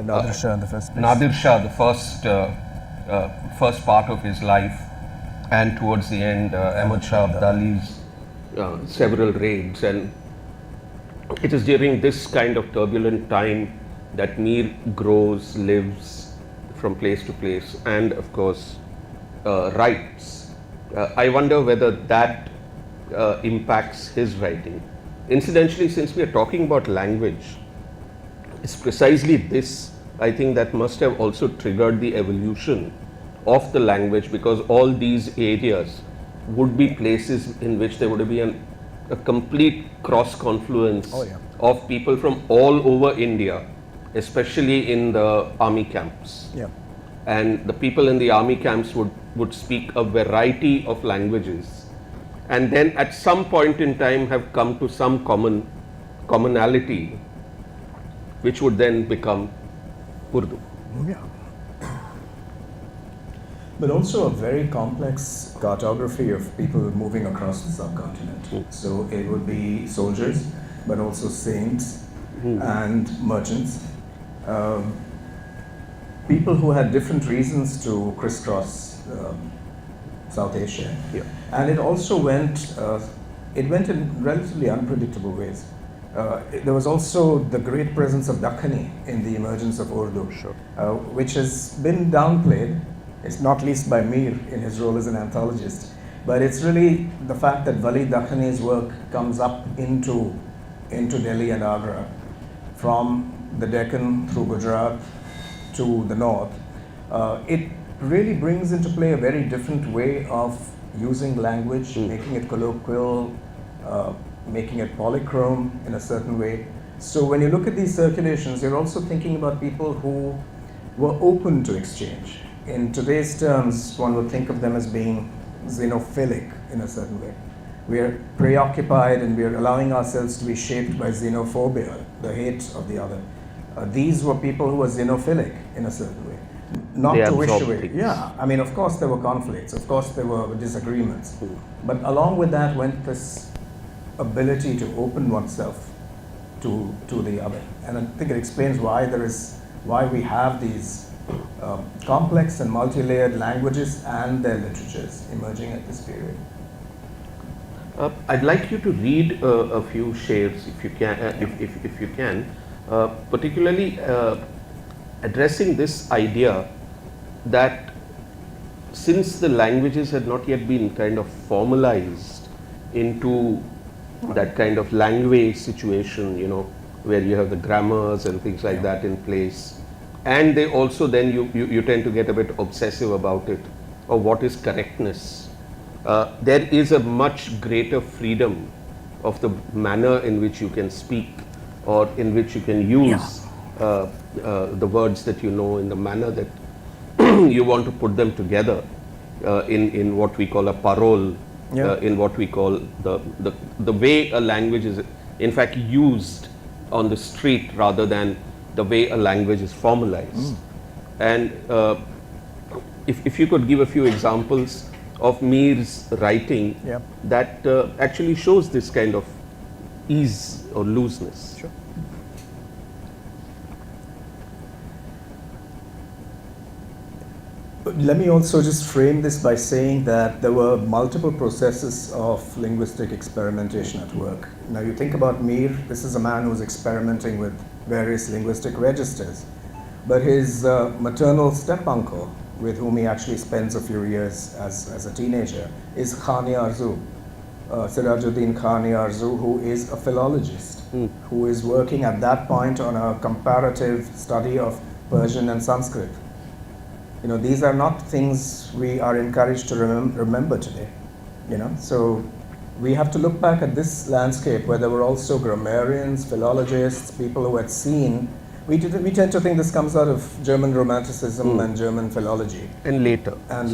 Nadir Shah in the first place. Nadir Shah, the first part of his life, and towards the end, Ahmad Shah Abdali's several raids. And it is during this kind of turbulent time that Mir grows, lives from place to place, and of course writes. I wonder whether that impacts his writing. Incidentally, since we are talking about language, it's precisely this, I think, that must have also triggered the evolution of the language, because all these areas would be places in which there would be a complete cross confluence of people from all over India, especially in the army camps. Yeah. And the people in the army camps would speak a variety of languages, and then at some point in time have come to some commonality, which would then become Urdu. Yeah. But also a very complex cartography of people moving across the subcontinent. So it would be soldiers, but also saints and merchants. People who had different reasons to crisscross South Asia. Yeah. And it also went in relatively unpredictable ways. There was also the great presence of Dakhani in the emergence of Urdu, which has been downplayed. It's not least by Mir in his role as an anthologist, but it's really the fact that Wali Dakhani's work comes up into Delhi and Agra, from the Deccan through Gujarat to the north. It really brings into play a very different way of using language, making it colloquial, making it polychrome in a certain way. So when you look at these circulations, you're also thinking about people who were open to exchange. In today's terms, one would think of them as being xenophilic in a certain way. We are preoccupied and we are allowing ourselves to be shaped by xenophobia, the hate of the other. These were people who were xenophilic in a certain way. Not They to wish absorbed away. things. Yeah, I mean, of course there were conflicts, of course there were disagreements. But along with that went this ability to open oneself to the other. And I think it explains why we have these complex and multi-layered languages and their literatures emerging at this period. I'd like you to read a few shares, if you can, if you can, particularly addressing this idea that since the languages had not yet been kind of formalized into that kind of language situation, where you have the grammars and things like that in place, and they also then you tend to get a bit obsessive about it, or what is correctness. There is a much greater freedom of the manner in which you can speak, or in which you can use the words that you know, in the manner that you want to put them together, in what we call a parole, in what we call the way a language is in fact used on the street, rather than the way a language is formalized. And if you could give a few examples of Mir's writing that actually shows this kind of ease or looseness. Sure. Let me also just frame this by saying that there were multiple processes of linguistic experimentation at work. Now you think about Mir, this is a man who's experimenting with various linguistic registers, but his maternal step-uncle, with whom he actually spends a few years as a teenager, is Khani Arzu, Sirajuddin Khani Arzu, who is a philologist, who is working at that point on a comparative study of Persian and Sanskrit. These are not things we are encouraged to remember today, So we have to look back at this landscape where there were also grammarians, philologists, people who had seen. We tend to think this comes out of German Romanticism and German philology. And later. And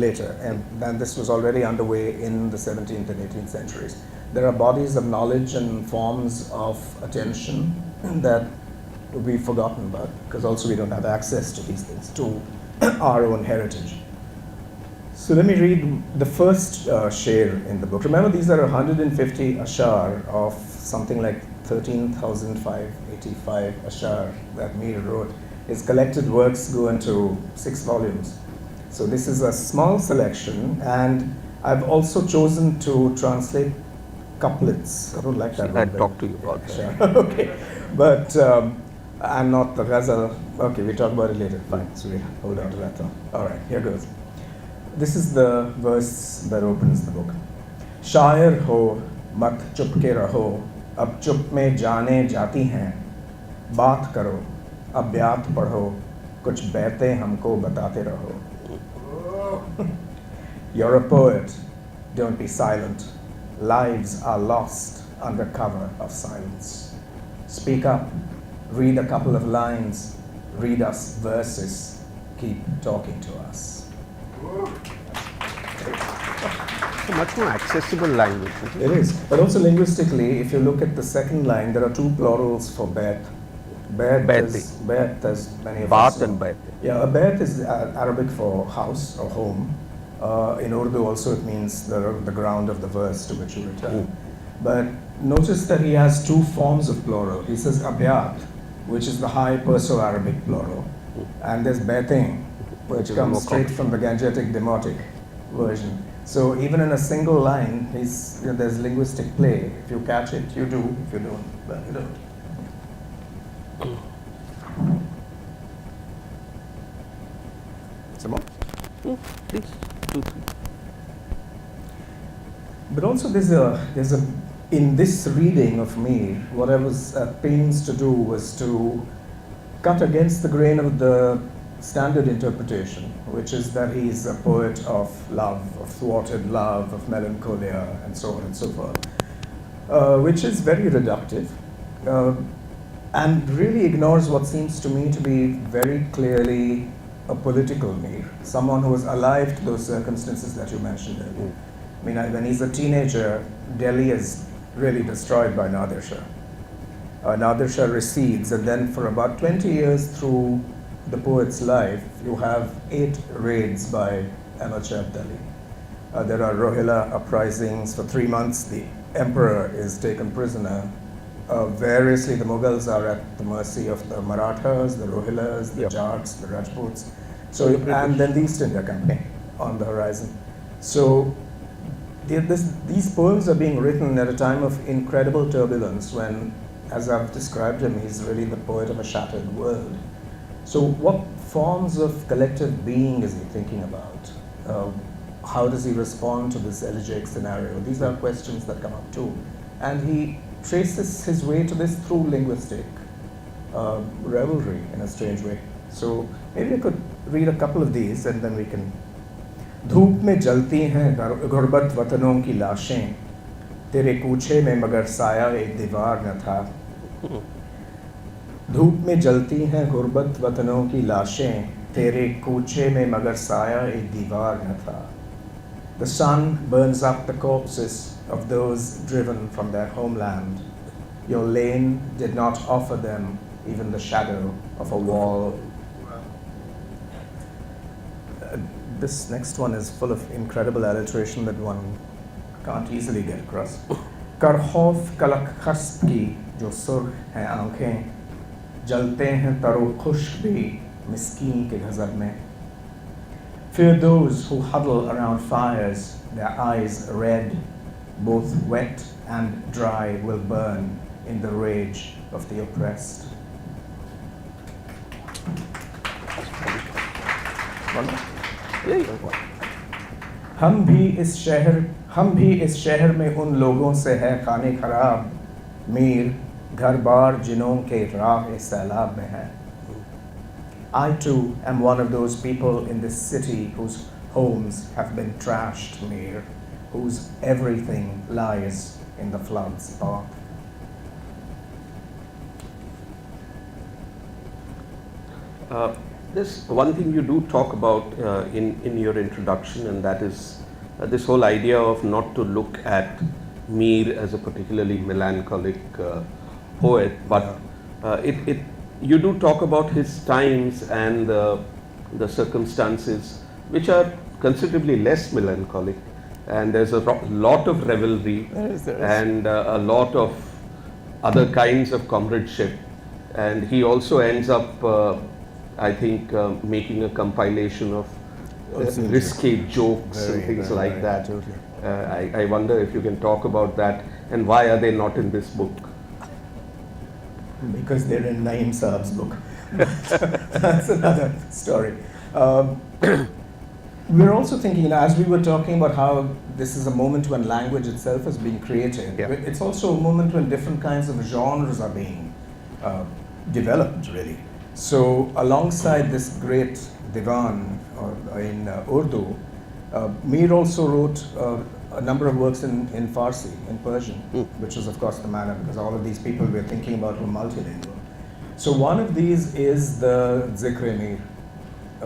then this was already underway in the 17th and 18th centuries. There are bodies of knowledge and forms of attention that we've forgotten about, because also we don't have access to these things, to our own heritage. So let me read the first share in the book. Remember, these are 150 ashar of something like 13,585 ashar that Mir wrote. His collected works go into 6 volumes. So this is a small selection, and I've also chosen to translate couplets. I don't like that I'll word. talk to you about that. Sure. Okay, but and not the ghazal. Okay, we talk about it later. Fine, so we hold on to that thought. All right, here goes. This is the verse that opens the book. शायर हो मत चुप के रहो, अब चुप में जाने जाती हैं, बात करो अब ब्यात पढ़ो, कुछ बैतें हमको बताते रहो. You're a poet, don't be silent. Lives are lost under cover of silence. Speak up, read a couple of lines, read us verses, keep talking to us. It's a much more accessible language. It is, but also linguistically, if you look at the second line, there are 2 plurals for bet. Bet is many of us Baat know. and bet. Yeah, a bet is Arabic for house or home. In Urdu also it means the ground of the verse to which you return. But notice that he has 2 forms of plural. He says abyat, which is the high Perso-Arabic plural, and there's beting, which comes straight from the Gangetic Demotic version. So even in a single line, there's linguistic play. If you catch it, you do. If you don't, well, you don't. Some more? Please, 2, 3. But also there's a in this reading of me, what I was at pains to do was to cut against the grain of the standard interpretation, which is that he's a poet of love, of thwarted love, of melancholia, and so on and so forth, which is very reductive and really ignores what seems to me to be very clearly a political mir, someone who was alive to those circumstances that you mentioned earlier. I mean, when he's a teenager, Delhi is really destroyed by Nadir Shah. Nadir Shah recedes, and then for about 20 years through the poet's life, you have 8 raids by Ahmad Shah of Delhi. There are Rohilla uprisings. For 3 months, the emperor is taken prisoner. Variously, the Mughals are at the mercy of the Marathas, the Rohillas, the Jats, the Rajputs. So, and then the East India Company on the horizon. So, these poems are being written at a time of incredible turbulence when, as I've described him, he's really the poet of a shattered world. So what forms of collective being is he thinking about? How does he respond to this elegiac scenario? These are questions that come up too. And he traces his way to this through linguistic revelry in a strange way. So maybe I could read a couple of these and then we can. धूप में जलती हैं गुर्बत वतनों की लाशें, तेरे कूचे में मगर साया एक दीवार न था. धूप में जलती हैं गुर्बत वतनों की लाशें, तेरे कूचे में मगर साया एक दीवार न था. The sun burns up the corpses of those driven from their homeland. Your lane did not offer them even the shadow of a wall. This next one is full of incredible alliteration that one can't easily get across. कर खौफ कलक खस्त की जो सुर्ख हैं आंखें, जलते हैं तरो खुश्क भी मिस्कीन के गज़ब में. Fear those who huddle around fires, their eyes red, both wet and dry will burn in the rage of the oppressed. हम भी इस शहर में उन लोगों से है खाने खराब, मीर घर बार जिनों के राह सैलाब में है. I too am one of those people in this city whose homes have been trashed, Mir, whose everything lies in the flood's path. There's one thing you do talk about in your introduction, and that is this whole idea of not to look at Mir as a particularly melancholic poet, but you do talk about his times and the circumstances which are considerably less melancholic, and there's a lot of revelry and a lot of other kinds of comradeship, and he also ends up I think making a compilation of Absolutely. risque jokes and things like that. Totally. I wonder if you can talk about that and why are they not in this book? Because they're in Naeem Saab's book. That's another story. We're also thinking, as we were talking about how this is a moment when language itself is being created, Yeah. it's also a moment when different kinds of genres are being developed, really. So, alongside this great divan in Urdu, Mir also wrote a number of works in Farsi, in Persian, which is, of course, the manner, because all of these people we're thinking about were multilingual. So, one of these is the Zikr-e-Mir,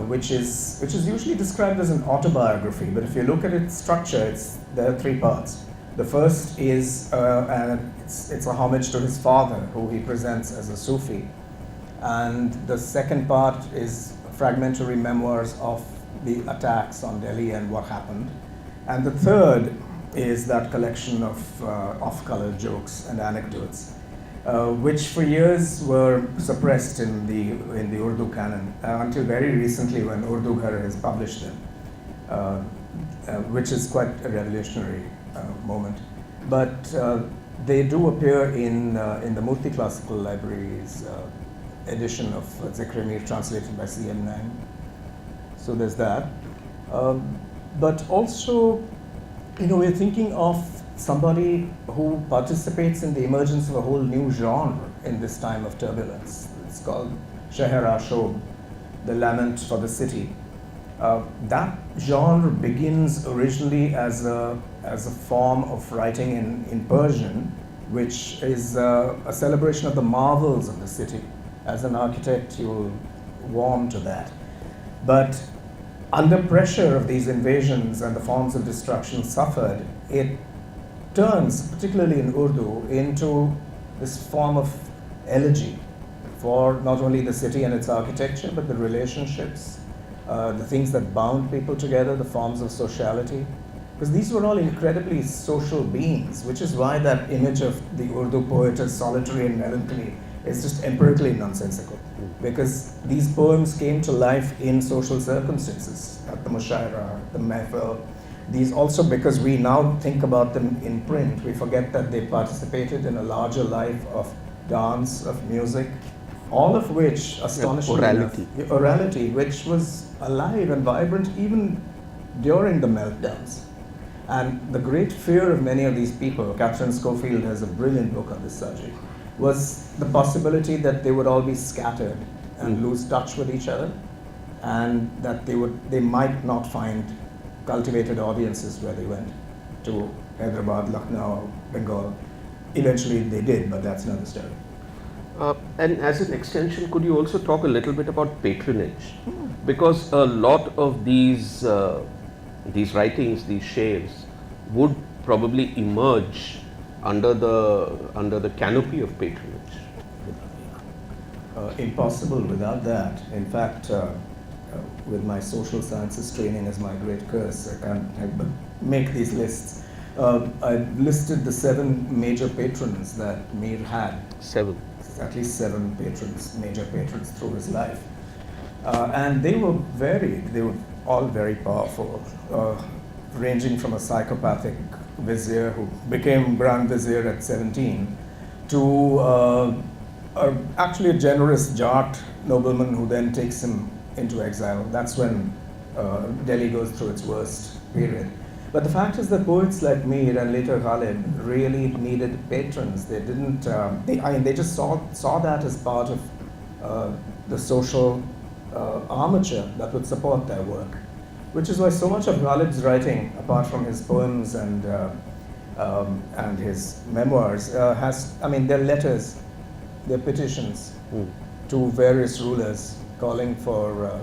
which is usually described as an autobiography, but if you look at its structure, there are three parts. The first is it's a homage to his father, who he presents as a Sufi, and the second part is fragmentary memoirs of the attacks on Delhi and what happened, and the third is that collection of off-color jokes and anecdotes, which for years were suppressed in the Urdu canon until very recently when Urdu Ghar has published them, which is quite a revolutionary moment. But they do appear in the Murthy Classical Library's edition of Zikr-e-Mir translated by C.M. Naim. So there's that. But also, we're thinking of somebody who participates in the emergence of a whole new genre in this time of turbulence. It's called Sheher Ashob, the lament for the city. That genre begins originally as a form of writing in Persian, which is a celebration of the marvels of the city. As an architect, you'll warm to that. But under pressure of these invasions and the forms of destruction suffered, it turns, particularly in Urdu, into this form of elegy for not only the city and its architecture, but the relationships, the things that bound people together, the forms of sociality. Because these were all incredibly social beings, which is why that image of the Urdu poet as solitary and melancholy is just empirically nonsensical. Because these poems came to life in social circumstances, at the mushaira, the mehfil. These also, because we now think about them in print, we forget that they participated in a larger life of dance, of music, all of which, astonishingly enough, orality, which was alive and vibrant even during the meltdowns. And the great fear of many of these people, Catherine Schofield has a brilliant book on this subject, was the possibility that they would all be scattered and lose touch with each other, and that they might not find cultivated audiences where they went to Hyderabad, Lucknow, Bengal. Eventually they did, but that's another story. And as an extension, could you also talk a little bit about patronage? Because a lot of these writings, these shares, would probably emerge under the canopy of patronage. Impossible without that. In fact, with my social sciences training as my great curse, I can't help but make these lists. I listed the 7 major patrons that Mir had. 7. At least 7 patrons, major patrons through his life. And they were varied. They were all very powerful, ranging from a psychopathic vizier who became Grand Vizier at 17 to actually a generous Jat nobleman who then takes him into exile. That's when Delhi goes through its worst period. But the fact is that poets like Mir and later Ghalib really needed patrons. They didn't. They just saw that as part of the social armature that would support their work, which is why so much of Ghalib's writing, apart from his poems and his memoirs, they're letters, they're petitions to various rulers calling for,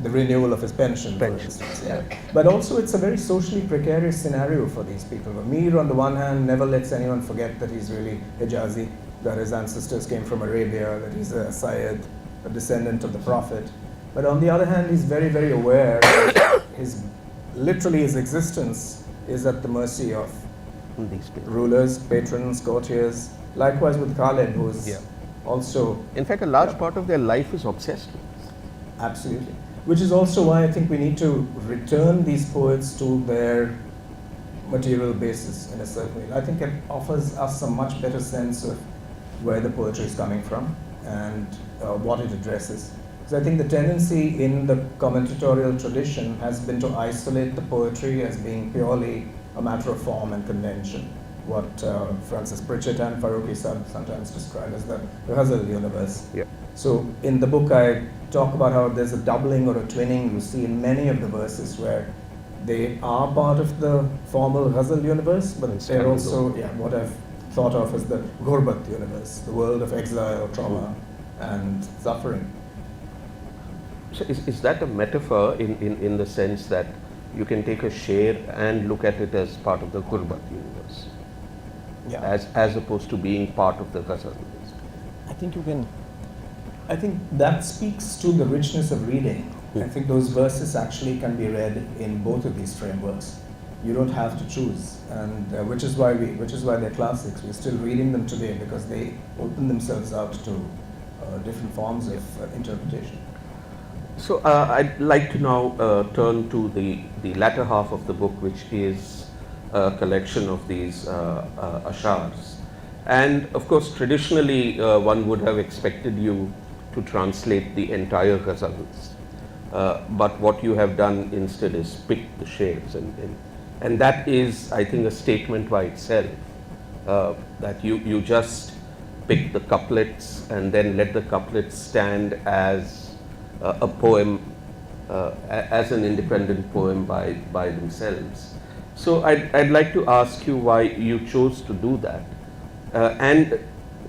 the renewal of his pension, for instance. Yeah. But also it's a very socially precarious scenario for these people. Mir, on the one hand, never lets anyone forget that he's really Hijazi, that his ancestors came from Arabia, that he's a Sayyid, a descendant of the Prophet. But on the other hand, he's very, very aware that his existence is at the mercy of These people. rulers, patrons, courtiers. Likewise with Khalid, who's also. In fact, a large part of their life is obsessed with this. Absolutely. Which is also why I think we need to return these poets to their material basis in a certain way. I think it offers us a much better sense of where the poetry is coming from and what it addresses. Because I think the tendency in the commentatorial tradition has been to isolate the poetry as being purely a matter of form and convention, what Francis Pritchett and Farooqi sometimes describe as the ghazal universe. Yeah. So in the book I talk about how there's a doubling or a twinning you see in many of the verses where they are part of the formal ghazal universe, but they're also what I've thought of as the ghurbat universe, the world of exile, trauma, and suffering. So is that a metaphor in the sense that you can take a sher and look at it as part of the ghurbat universe, as opposed to being part of the ghazal universe? I think you can. I think that speaks to the richness of reading. I think those verses actually can be read in both of these frameworks. You don't have to choose, and which is why they're classics. We're still reading them today because they open themselves out to different forms of interpretation. So I'd like to now turn to the latter half of the book, which is a collection of these ashars. And of course, traditionally, one would have expected you to translate the entire ghazals. But what you have done instead is pick the shades, and that is, I think, a statement by itself, that you just pick the couplets and then let the couplets stand as a poem, as an independent poem by themselves. So I'd like to ask you why you chose to do that, and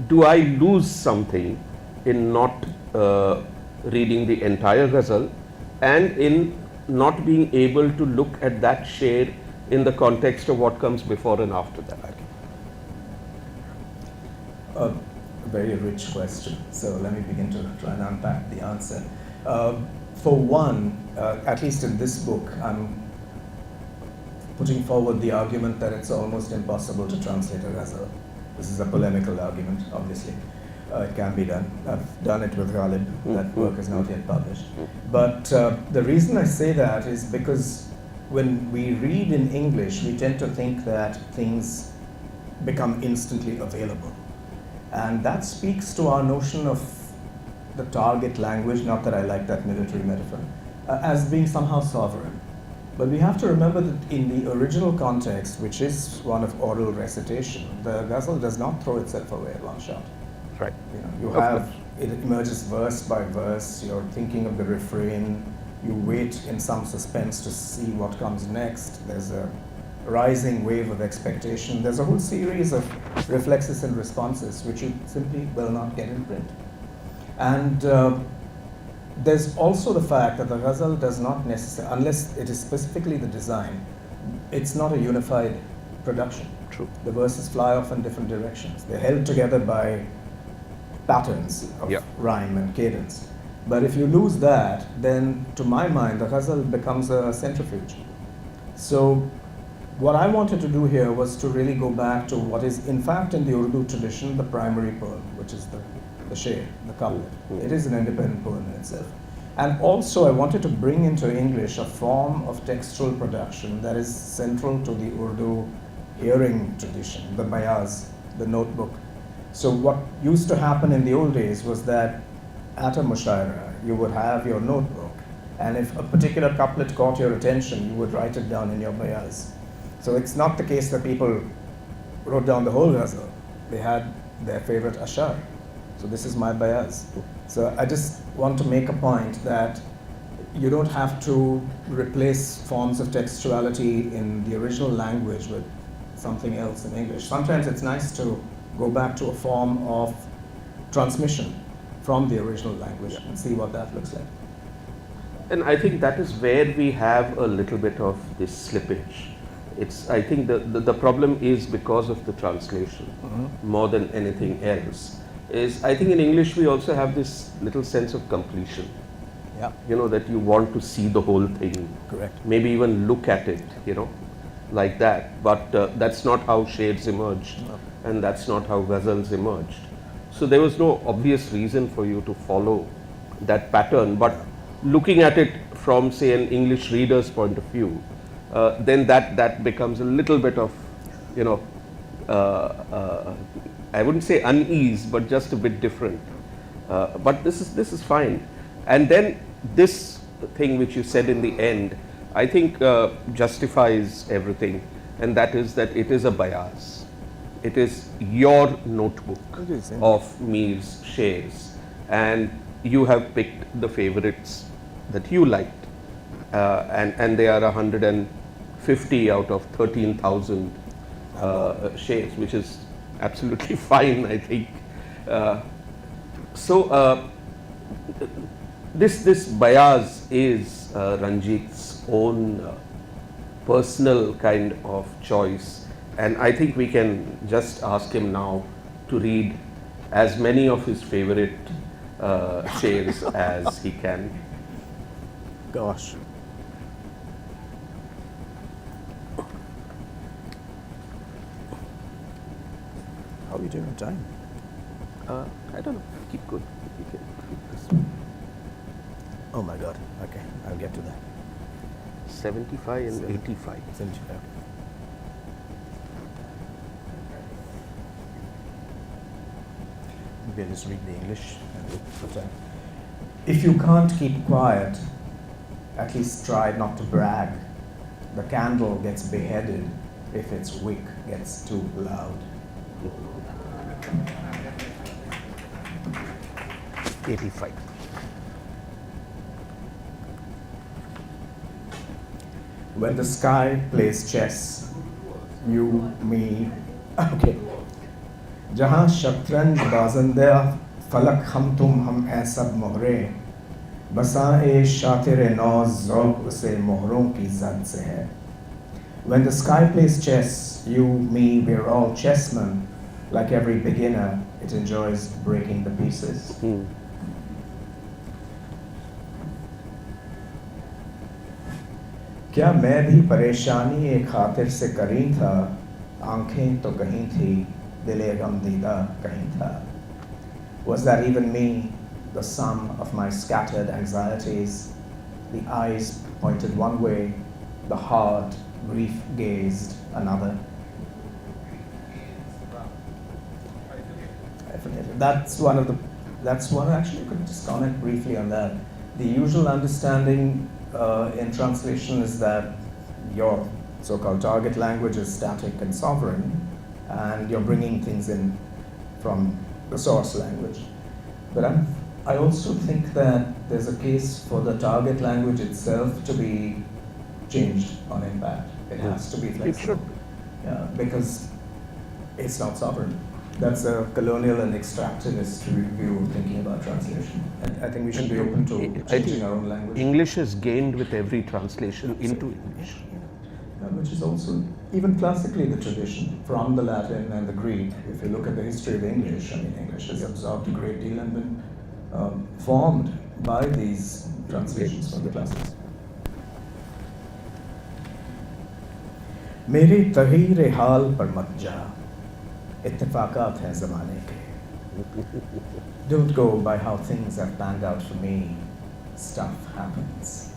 do I lose something in not reading the entire ghazal, and in not being able to look at that shade in the context of what comes before and after that? A very rich question. So let me begin to try and unpack the answer. For one, at least in this book, I'm putting forward the argument that it's almost impossible to translate a ghazal. This is a polemical argument, obviously. It can be done. I've done it with Ghalib. That work is not yet published. But the reason I say that is because when we read in English, we tend to think that things become instantly available. And that speaks to our notion of the target language, not that I like that military metaphor, as being somehow sovereign. But we have to remember that in the original context, which is one of oral recitation, the ghazal does not throw itself away at one shot. Right. You have, it emerges verse by verse, you're thinking of the refrain, you wait in some suspense to see what comes next, there's a rising wave of expectation, there's a whole series of reflexes and responses which you simply will not get in print. And there's also the fact that the ghazal does not necessarily, unless it is specifically the design, it's not a unified production. True. The verses fly off in different directions. They're held together by patterns of rhyme and cadence. But if you lose that, then to my mind, the ghazal becomes a centrifuge. So what I wanted to do here was to really go back to what is, in fact, in the Urdu tradition, the primary poem, which is the sher, the couplet. It is an independent poem in itself. And also I wanted to bring into English a form of textual production that is central to the Urdu hearing tradition, the bayaz, the notebook. So what used to happen in the old days was that at a mushaira, you would have your notebook, and if a particular couplet caught your attention, you would write it down in your bayaz. So it's not the case that people wrote down the whole ghazal. They had their favorite ashar. So this is my bayaz. So I just want to make a point that you don't have to replace forms of textuality in the original language with something else in English. Sometimes it's nice to go back to a form of transmission from the original language and see what that looks like. And I think that is where we have a little bit of this slippage. I think the problem is because of the translation more than anything else. I think in English we also have this little sense of completion. Yeah. That you want to see the whole thing. Correct. Maybe even look at it, like that. But that's not how shades emerged, and that's not how ghazals emerged. So there was no obvious reason for you to follow that pattern. But looking at it from, say, an English reader's point of view, then that becomes a little bit of, you know, I wouldn't say unease, but just a bit different. But this is fine. And then this thing which you said in the end, I think justifies everything, and that is that it is a bias. It is your notebook of Mir's shares, and you have picked the favorites that you liked, and they are 150 out of 13,000 shares, which is absolutely fine, I think. So this bias is Ranjit's own personal kind of choice, and I think we can just ask him now to read as many of his favorite shares as he can. Gosh. How are you doing on time? I don't know. Keep good. We can keep this. Oh my God. Okay, I'll get to that. 75 and 85. 75. Maybe I'll just read the English and the time. If you can't keep quiet, at least try not to brag. The candle gets beheaded if its wick gets too loud. 85. When the sky plays chess, you, me, okay. जहाँ शतरंज बाज़ंदे फलक हम ऐ सब मोहरे बसाए शातिर नौज़ ज़ौक़ उसे मोहरों की ज़द से है. When the sky plays chess, you, me, we're all chessmen. Like every beginner, it enjoys breaking the pieces. क्या मैं भी परेशानी एक खातिर से करी था, आंखें तो कहीं थी, दिले गमदीदा कहीं था. Was that even me, the sum of my scattered anxieties? The eyes pointed one way, the heart grief-gazed another. That's one, actually, you could just comment briefly on that. The usual understanding in translation is that your so-called target language is static and sovereign, and you're bringing things in from the source language. But I also think that there's a case for the target language itself to be changed on impact. It has to be flexible. It should be. Yeah, because it's not sovereign. That's a colonial and extractivist view of thinking about translation. And I think we should be open to changing our own language. English is gained with every translation into English. Which is also, even classically, the tradition from the Latin and the Greek. If you look at the history of English, I mean, English has absorbed a great deal and been formed by these translations from the classics. मेरे तगीर हाल पर मत जा, इत्तेफाकात हैं ज़माने के. Don't go by how things have panned out for me. Stuff happens.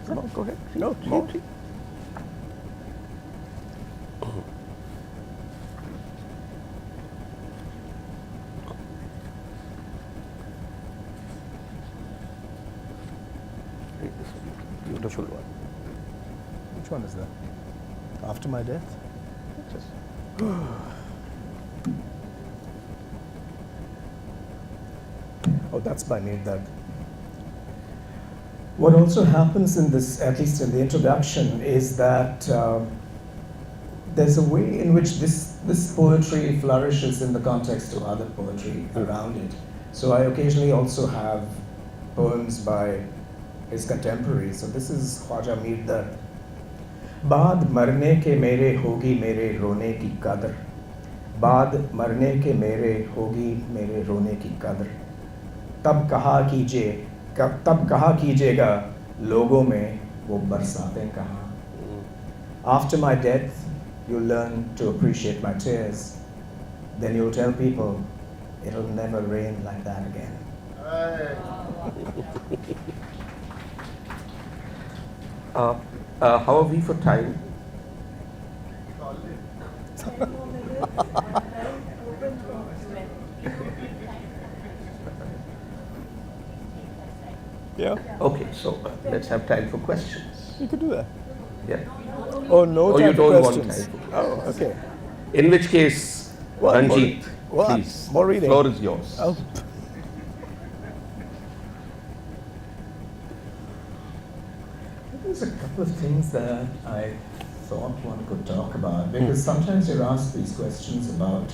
No, go ahead. No, more. Beautiful one. Which one is that? After my death? Oh, that's by Mirdad. What also happens in this, at least in the introduction, is that there's a way in which this poetry flourishes in the context of other poetry around it. So I occasionally also have poems by his contemporaries. So this is Khwaja Mirdad. बाद मरने के मेरे होगी मेरे रोने की कदर, बाद मरने के मेरे होगी मेरे रोने की कदर, तब कहा कीजिएगा लोगों में वो बरसातें कहाँ. After my death, you'll learn to appreciate my tears. Then you'll tell people it'll never rain like that again. How are we for time? Yeah, Okay, so let's have time for questions. you could do that. Yeah. Oh, no Oh, time you for don't want questions. time. Oh, okay. In which case, What? Ranjit, What? please, More reading. floor is yours. Oh. There's a couple of things that I thought one could talk about, because sometimes you're asked these questions about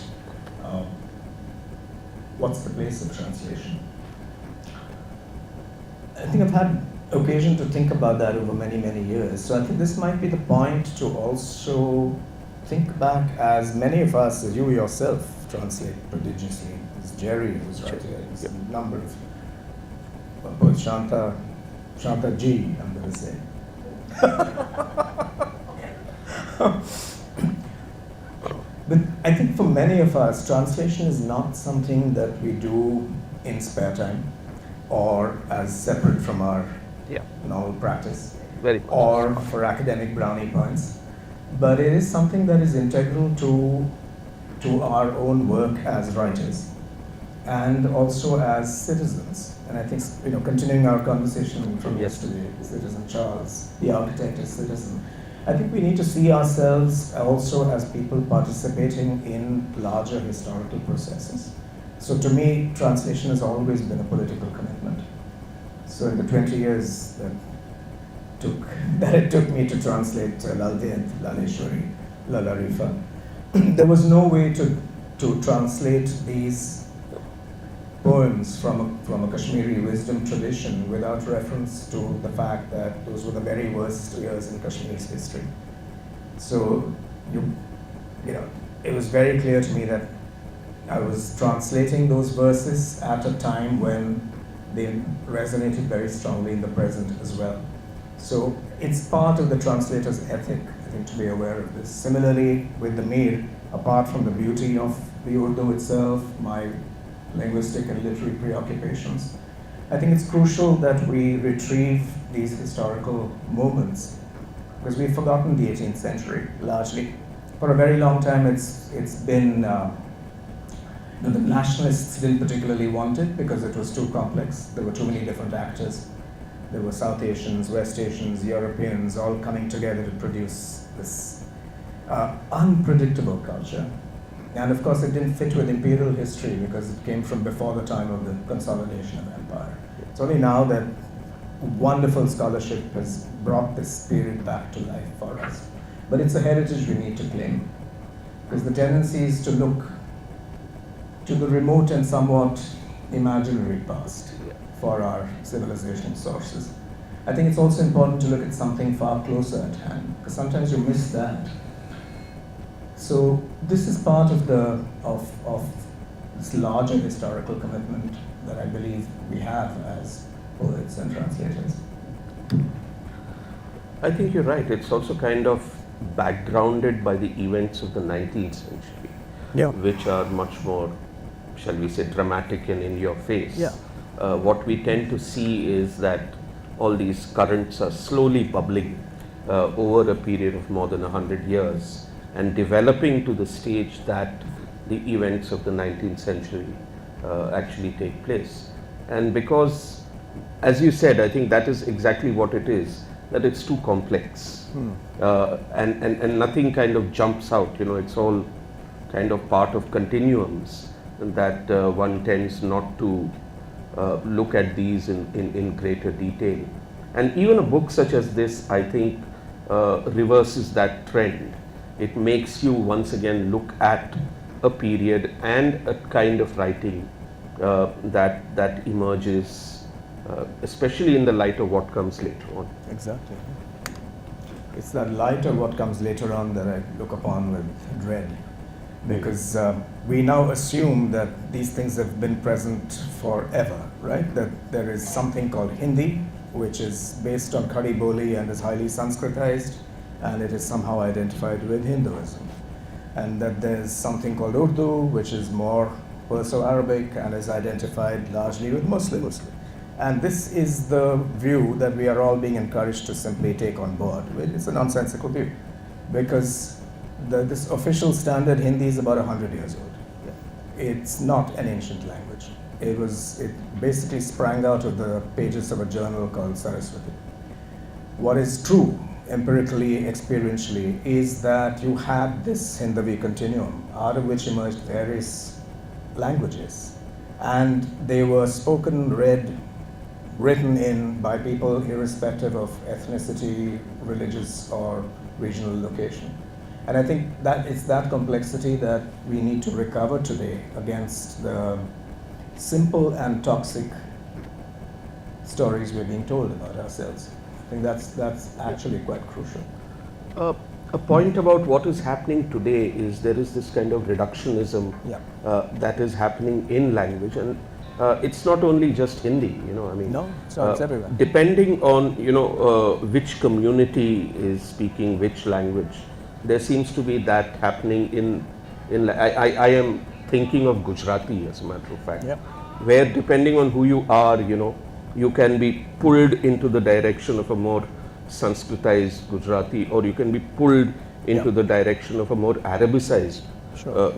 what's the place of translation. I think I've had occasion to think about that over many, many years. So I think this might be the point to also think back, as many of us, as you yourself, translate prodigiously. There's Jerry who's right here. There's a number of both Shanta G, I'm going to say. But I think for many of us, translation is not something that we do in spare time or as separate from our Yeah, normal practice very much. or for academic brownie points. But it is something that is integral to our own work as writers and also as citizens. And I think, continuing our conversation from yesterday, Citizen Charles, the architect is citizen. I think we need to see ourselves also as people participating in larger historical processes. So to me, translation has always been a political commitment. So in the 20 years that it took me to translate Lalved, Laleshwari, Lalarifa, there was no way to translate these poems from a Kashmiri wisdom tradition without reference to the fact that those were the very worst years in Kashmir's history. So, it was very clear to me that I was translating those verses at a time when they resonated very strongly in the present as well. So it's part of the translator's ethic, I think, to be aware of this. Similarly, with the Mir, apart from the beauty of the Urdu itself, my linguistic and literary preoccupations, I think it's crucial that we retrieve these historical moments, because we've forgotten the 18th century, largely. For a very long time, it's been, the nationalists didn't particularly want it because it was too complex. There were too many different actors. There were South Asians, West Asians, Europeans, all coming together to produce this unpredictable culture. And of course, it didn't fit with imperial history because it came from before the time of the consolidation of empire. It's only now that wonderful scholarship has brought this period back to life for us. But it's a heritage we need to claim, because the tendency is to look to the remote and somewhat imaginary past for our civilization sources. I think it's also important to look at something far closer at hand, because sometimes you miss that. So this is part of this larger historical commitment that I believe we have as poets and translators. I think you're right. It's also kind of backgrounded by the events of the 19th century, which are much more, shall we say, dramatic and in your face. Yeah. What we tend to see is that all these currents are slowly bubbling over a period of more than 100 years and developing to the stage that the events of the 19th century actually take place. And because, as you said, I think that is exactly what it is, that it's too complex. And nothing kind of jumps out, it's all kind of part of continuums that one tends not to look at these in greater detail. And even a book such as this, I think, reverses that trend. It makes you once again look at a period and a kind of writing that emerges, especially in the light of what comes later on. Exactly. It's that light of what comes later on that I look upon with dread, because we now assume that these things have been present forever, right? That there is something called Hindi, which is based on Khadi Boli and is highly Sanskritized, and it is somehow identified with Hinduism. And that there's something called Urdu, which is more Perso-Arabic and is identified largely with Muslims. And this is the view that we are all being encouraged to simply take on board. It's a nonsensical view, because this official standard Hindi is about 100 years old. It's not an ancient language. It basically sprang out of the pages of a journal called Saraswati. What is true, empirically, experientially, is that you had this Hindavi continuum, out of which emerged various languages. And they were spoken, read, written in by people irrespective of ethnicity, religious or regional location. And I think that it's that complexity that we need to recover today against the simple and toxic stories we're being told about ourselves. I think that's actually quite crucial. A point about what is happening today is there is this kind of reductionism that is happening in language, and it's not only just Hindi, I mean. No, it's not, it's everywhere. Depending on, which community is speaking which language, there seems to be that happening I am thinking of Gujarati, as a matter of fact, where depending on who you are, you can be pulled into the direction of a more Sanskritized Gujarati, or you can be pulled into the direction of a more Arabicized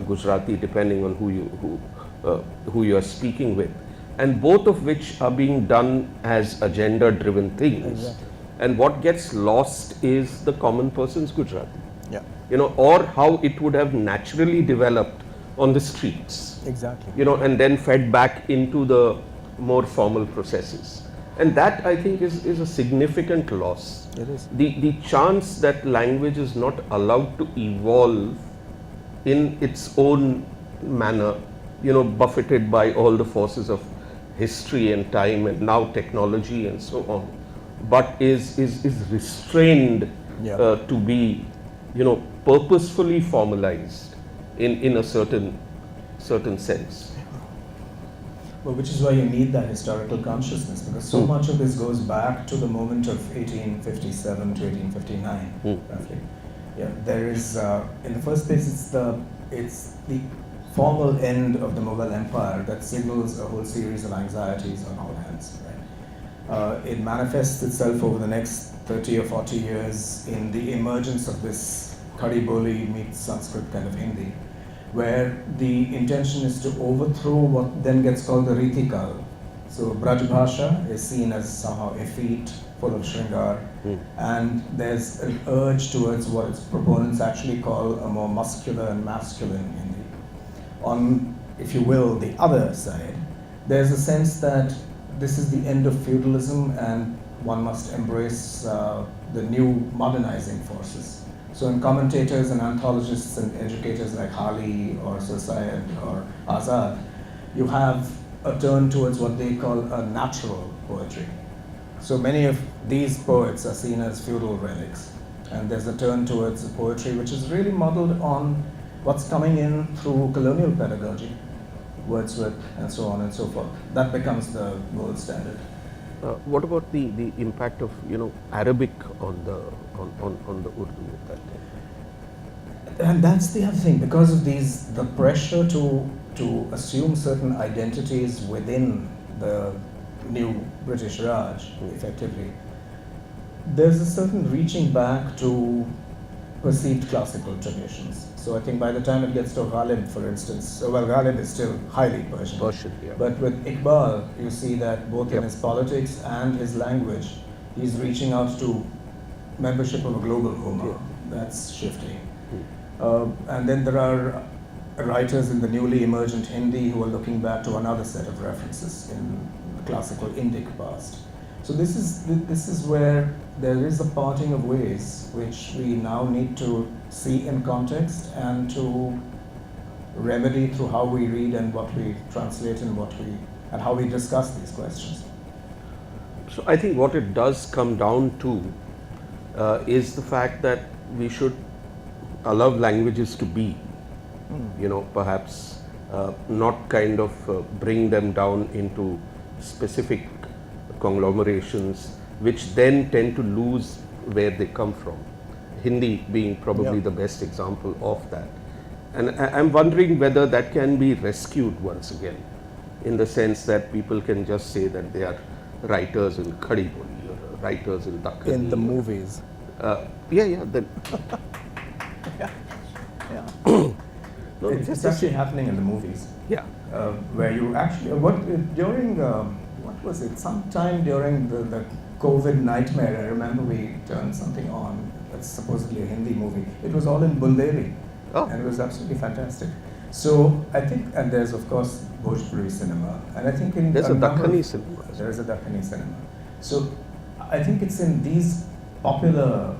Gujarati, depending on who you are speaking with, and both of which are being done as agenda-driven things. Exactly. And what gets lost is the common person's Gujarati. Yeah. Or how it would have naturally developed on the streets. Exactly. And then fed back into the more formal processes. And that, I think, is a significant loss. It is. The chance that language is not allowed to evolve in its own manner, buffeted by all the forces of history and time and now technology and so on, but is restrained to be, purposefully formalized in a certain sense. Well, which is why you need that historical consciousness, because so much of this goes back to the moment of 1857 to 1859, roughly. Yeah, there is, in the first place, it's the formal end of the Mughal Empire that signals a whole series of anxieties on all hands. Right? It manifests itself over the next 30 or 40 years in the emergence of this Khadi Boli meets Sanskrit kind of Hindi, where the intention is to overthrow what then gets called the Ritikal. So Braj Bhasha is seen as somehow effete, full of shringar, and there's an urge towards what its proponents actually call a more muscular and masculine Hindi. On, if you will, the other side, there's a sense that this is the end of feudalism and one must embrace the new modernizing forces. So in commentators and anthologists and educators like Hali or Sir Syed or Azad, you have a turn towards what they call a natural poetry. So many of these poets are seen as feudal relics, and there's a turn towards a poetry which is really modeled on what's coming in through colonial pedagogy, Wordsworth and so on and so forth. That becomes the gold standard. What about the impact of Arabic on the Urdu at that time? And that's the other thing, because of the pressure to assume certain identities within the new British Raj, effectively, there's a certain reaching back to perceived classical traditions. So I think by the time it gets to Ghalib, for instance, Ghalib is still highly Persian. But with Iqbal, you see that both in his politics and his language, he's reaching out to membership of a global Ummah. That's shifting. And then there are writers in the newly emergent Hindi who are looking back to another set of references in the classical Indic past. So this is where there is a parting of ways which we now need to see in context and to remedy through how we read and what we translate and how we discuss these questions. So I think what it does come down to is the fact that we should allow languages to be, perhaps not bring them down into specific conglomerations which then tend to lose where they come from. Hindi being probably Yeah. the best example of that. And I'm wondering whether that can be rescued once again, in the sense that people can just say that they are writers in Khadi Boli or writers in Taqi. In the movies. Yeah. Then Yeah. no, It's actually happening in the movies. yeah. Where you actually during what was it? Sometime during the COVID nightmare, I remember we turned something on. That's supposedly a Hindi movie. It was all in Bundeli, Oh. and it was absolutely fantastic. So I think, and there's of course Bhojpuri cinema, and I think in There's a number Dakkani of- cinema. There is a Dakkani cinema. So I think it's in these popular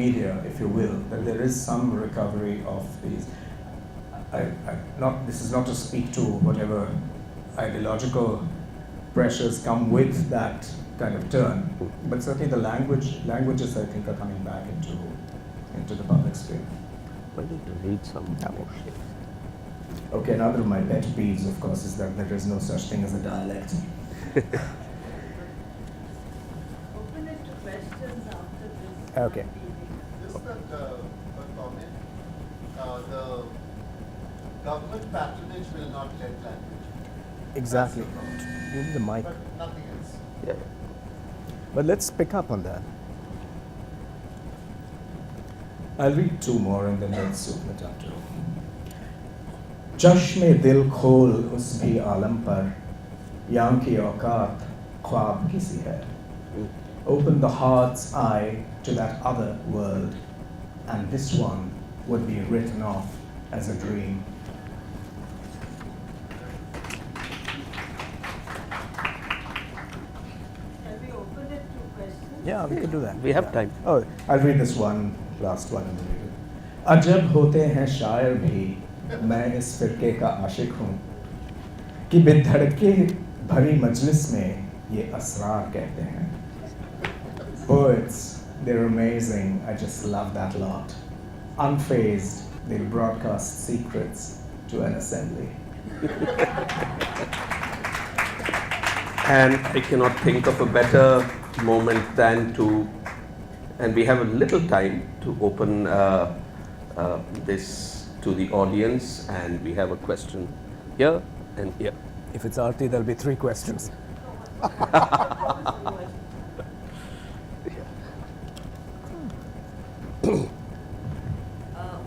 media, if you will, that there is some recovery of these. This is not to speak to whatever ideological pressures come with that kind of turn, but certainly the languages I think are coming back into the public sphere. I need to read some more. Okay, another of my pet peeves, of course, is that there is no such thing as a dialect. Open it to questions after this. Okay. Just a comment. The government patronage will not let language. Exactly. That's the problem. Give me the mic. But nothing else. Yeah. But let's pick up on that. I'll read two more and then let's open it up to. चश्मे दिल खोल उस भी आलम पर यहाँ की औकात ख्वाब किसी है. Open the heart's eye to that other world, and this one would be written off as a dream. Can we open it to questions? Yeah, we could do that. We have time. Oh, I'll read this one, last one, and then read it. अजब होते हैं शायर भी, मैं इस फिरके का आशिक हूँ, कि बेधड़के भरी मजलिस में ये असरार कहते हैं. Poets, they're amazing, I just love that lot. Unfazed, they'll broadcast secrets to an assembly. And I cannot think of a better moment than to, and we have a little time to open this to the audience, and we have a question here and here. if it's Aarti, there'll be 3 questions.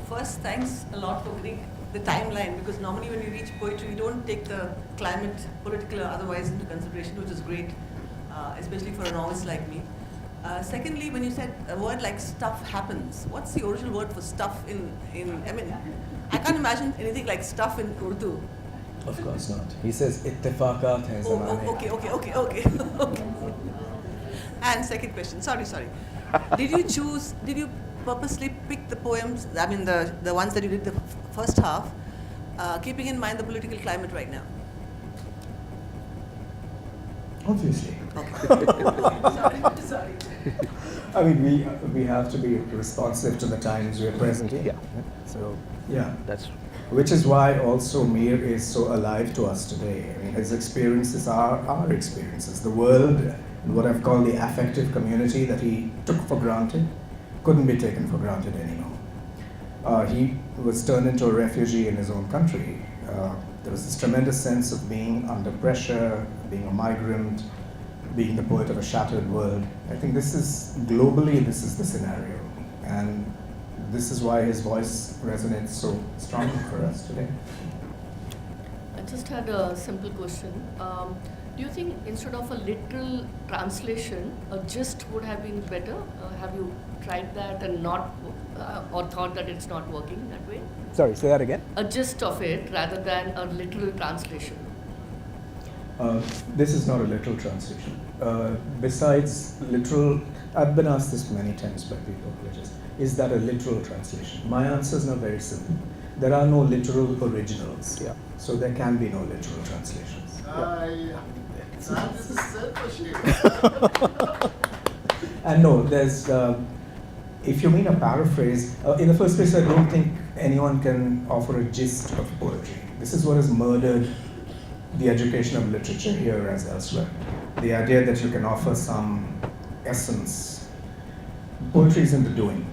First, thanks a lot for giving the timeline, because normally when we reach poetry, we don't take the climate, political or otherwise, into consideration, which is great, especially for a novice like me. Secondly, when you said a word like stuff happens, what's the original word for stuff in I mean, I can't imagine anything like stuff in Urdu. Of course not. He says, ittifaqat hai zamane. Okay. And second question, sorry. Did you purposely pick the poems, I mean the ones that you did the first half, keeping in mind the political climate right now? Obviously. Okay. Sorry. I mean, we have to be responsive to the times we're present in. Yeah. So, yeah. That's Which is why also Mir is so alive to us today. I mean, his experiences are our experiences. The world, and what I've called the affective community that he took for granted, couldn't be taken for granted anymore. He was turned into a refugee in his own country. There was this tremendous sense of being under pressure, being a migrant, being the poet of a shattered world. I think this is the scenario. And this is why his voice resonates so strongly for us today. I just had a simple question. Do you think instead of a literal translation, a gist would have been better? Have you tried that and not, or thought that it's not working that way? Sorry, say that again. A gist of it rather than a literal translation. This is not a literal translation. Besides literal, I've been asked this many times by people, which is that a literal translation? My answer is now very simple. There are no literal originals. Yeah. So there can be no literal translations. This is self-ashamed. And no, there's, if you mean a paraphrase, in the first place, I don't think anyone can offer a gist of poetry. This is what has murdered the education of literature here as elsewhere. The idea that you can offer some essence. Poetry is in the doing.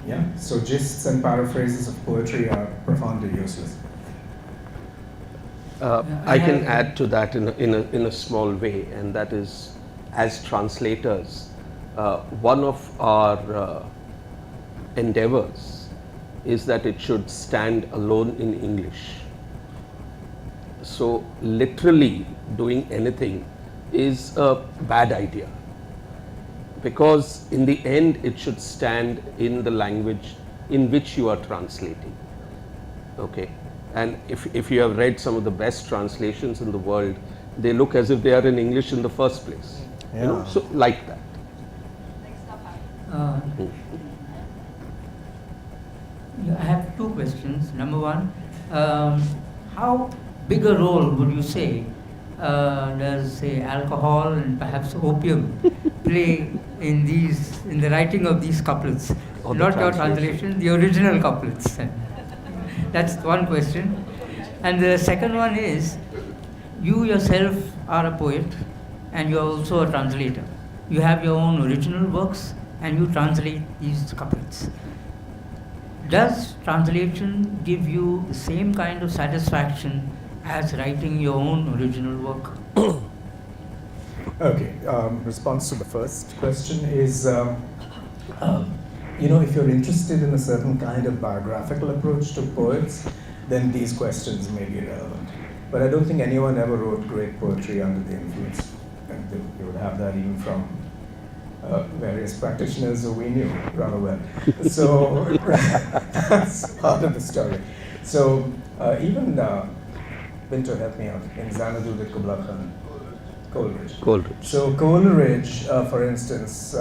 Yeah? So gists and paraphrases of poetry are profoundly useless. I can add to that in a small way, and that is, as translators, one of our endeavors is that it should stand alone in English. So literally doing anything is a bad idea, because in the end it should stand in the language in which you are translating. Okay, and if you have read some of the best translations in the world, they look as if they are in English in the first place. You know, so like that. I have two questions. Number one, how big a role would you say does, say, alcohol and perhaps opium play in the writing of these couplets? Or the Not your translation. translation, the original couplets. That's one question. And the second one is, you yourself are a poet and you are also a translator. You have your own original works and you translate these couplets. Does translation give you the same kind of satisfaction as writing your own original work? Okay, response to the first question is, if you're interested in a certain kind of biographical approach to poets, then these questions may be relevant. But I don't think anyone ever wrote great poetry under the influence. And you would have that even from various practitioners who we knew rather well. So that's part of the story. So even Binto, help me out, in Xanadu de Kubla Khan. Coleridge. Coleridge. So Coleridge, for instance,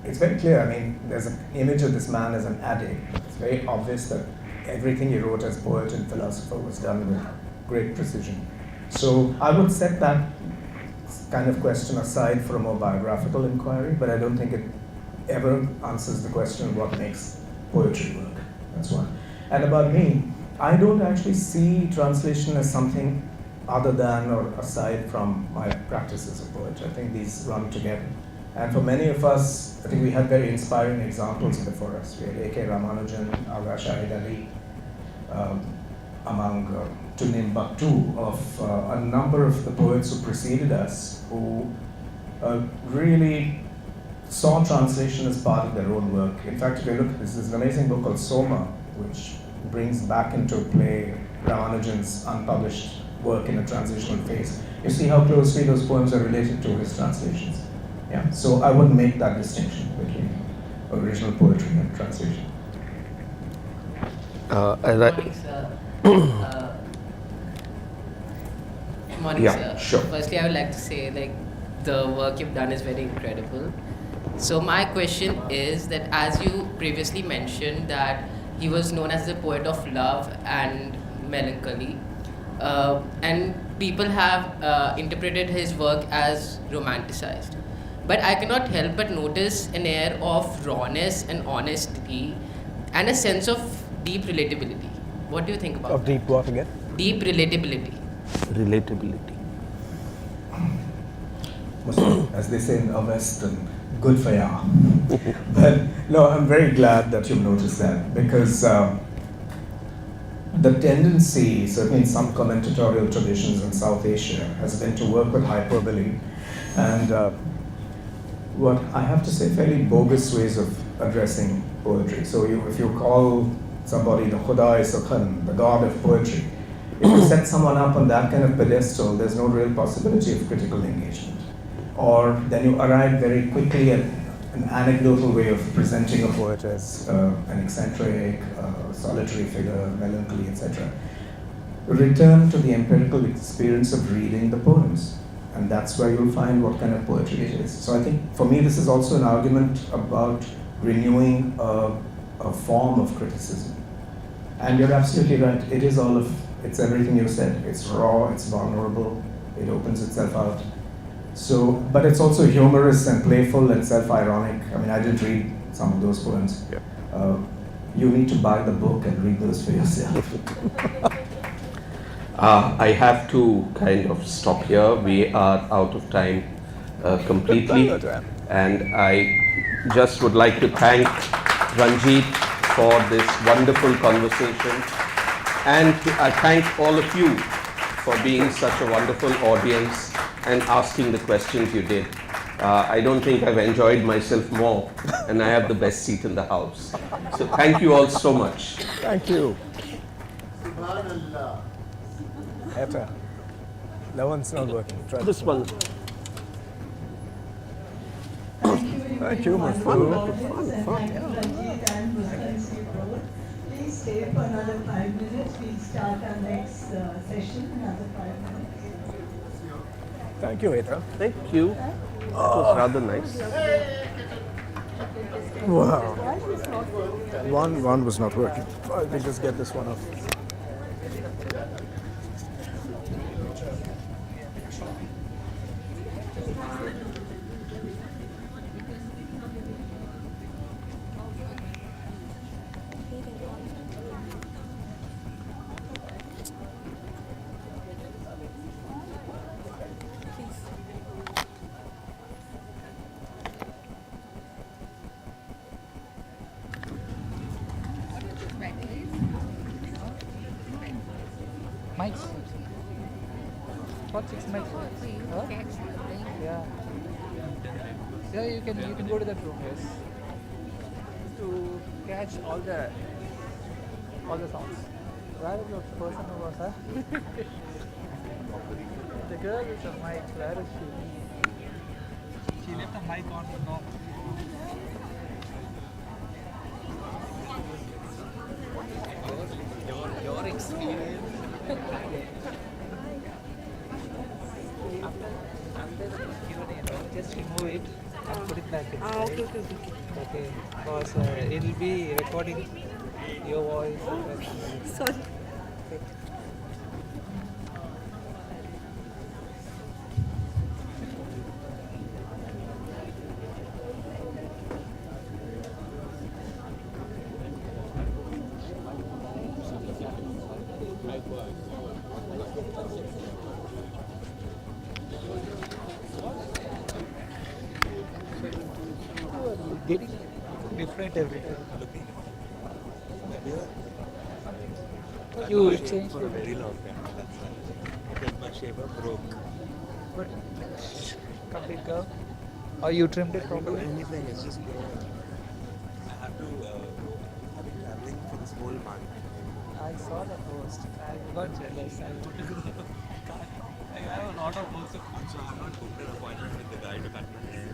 it's very clear. I mean, there's an image of this man as an addict. It's very obvious that everything he wrote as poet and philosopher was done with great precision. So I would set that kind of question aside for a more biographical inquiry, but I don't think it ever answers the question of what makes poetry work. That's one. And about me, I don't actually see translation as something other than or aside from my practice as a poet. I think these run together. And for many of us, I think we had very inspiring examples before us. We had A.K. Ramanujan, Agha Shahid Ali, to name but two, of a number of the poets who preceded us who really saw translation as part of their own work. In fact, if you look, there's an amazing book called Soma, which brings back into play Ramanujan's unpublished work in a transitional phase. You see how closely those poems are related to his translations. Yeah, so I wouldn't make that distinction between original poetry and translation. Morning, sir. Morning, Yeah, sir. sure. Firstly, I would like to say, the work you've done is very incredible. So my question is that, as you previously mentioned, that he was known as the poet of love and melancholy, and people have interpreted his work as romanticized. But I cannot help but notice an air of rawness and honesty and a sense of deep relatability. What do you think about Of that? deep what again? Deep relatability. Relatability. As they say in the Western, good for ya. But no, I'm very glad that you've noticed that, because the tendency, certainly in some commentatorial traditions in South Asia, has been to work with hyperbole and what I have to say, fairly bogus ways of addressing poetry. So if you call somebody the Khuda-i-Sukhan, the god of poetry, if you set someone up on that kind of pedestal, there's no real possibility of critical engagement. Or then you arrive very quickly at an anecdotal way of presenting a poet as an eccentric, solitary figure, melancholy, etc. Return to the empirical experience of reading the poems. And that's where you'll find what kind of poetry it is. So I think for me this is also an argument about renewing a form of criticism. And you're absolutely right, it's everything you said. It's raw, it's vulnerable, it opens itself out. So, but it's also humorous and playful and self-ironic. I mean, I didn't read some of those poems. Yeah. You need to buy the book and read those for yourself. I have to kind of stop here. We are out of time. completely. And I just would like to thank Ranjit for this wonderful conversation. And I thank all of you for being such a wonderful audience and asking the questions you did. I don't think I've enjoyed myself more, and I have the best seat in the house. So thank you all so much. Thank you. Subhanallah. Eta. That one's not working. Try This one. Thank you, Fun, Muthu. Ranjit and Muskansi both. Please stay for another 5 minutes. We'll start our next session, another 5 minutes. Thank you, Eta. Thank you. It was rather nice. Wow. One was not working. Let me just get this one off. Mics. What 6 mics? Huh? Yeah. Yeah, you can go to that room, yes. To catch all the sounds. Where is the person who was her? The girl with the mic, where is she? She left the mic on, no. Your experience. After the Q&A, just remove it and put it back inside. Okay. Because it will be recording your voice. Sorry. Okay. Getting different every time. You changed for a very long time. That's why. Because my shaper broke. but complete curve. Or you trimmed it I don't do properly? anything. It's just I have to go. I've been traveling for this whole month. I saw the post. I got jealous. I put it in the cart. I have a lot of posts. So I have not booked an appointment with the guy to cut my hair.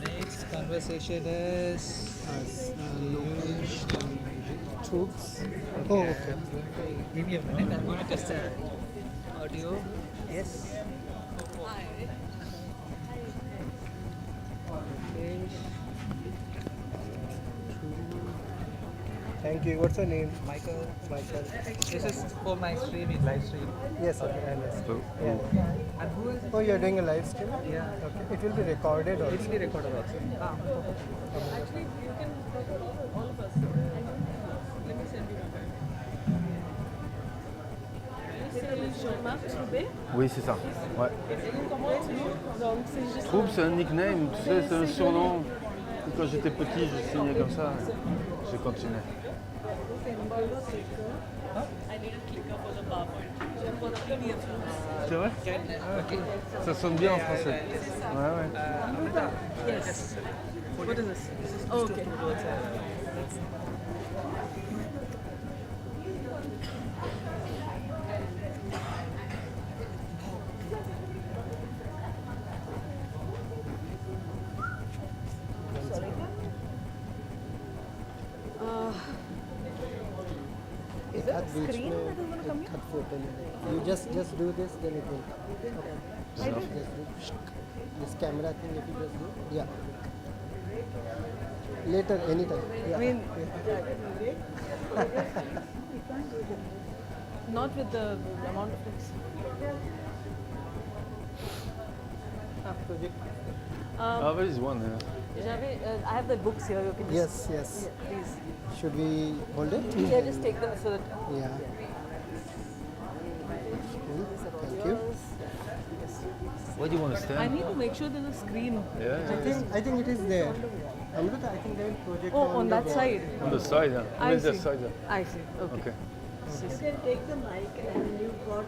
Next conversation is troops. Oh, okay. Give me a minute. I'm going to test the audio. Yes. Okay. Thank you. What's your name? Michael. Michael. This is for my streaming, live stream. Yes, okay, I understand. Yeah. And who is Oh, you're doing a live stream? Yeah. Okay. It will be recorded also. It will be recorded also. Actually, you can all of us. Let me send you Oui, c'est ça. Ouais. Troupe, c'est un nickname, tu sais, c'est un surnom. Quand j'étais petit, je signais comme ça. Je continuais. C'est vrai? Ça sonne bien en français. Ouais, ouais. Yes. What is this? Oh, okay. Is that screen that is going to come here? You just do this, then it will come. Okay. I did. This camera thing, if you just do. Yeah. Later, anytime. Yeah. I mean, not with the amount of things. project. Where is one? I have the books here. You can Yes, yes. Yeah, please. Should we hold it? Yeah, just take them so that. Yeah. Cool. Thank you. Where do you want to stand? I need to make sure there's a screen. I think it is there. Amrita, I think they will project On the that wall. side. On the side, yeah. I Where's that see. side? I see. Okay. Okay. You can take the mic and you've got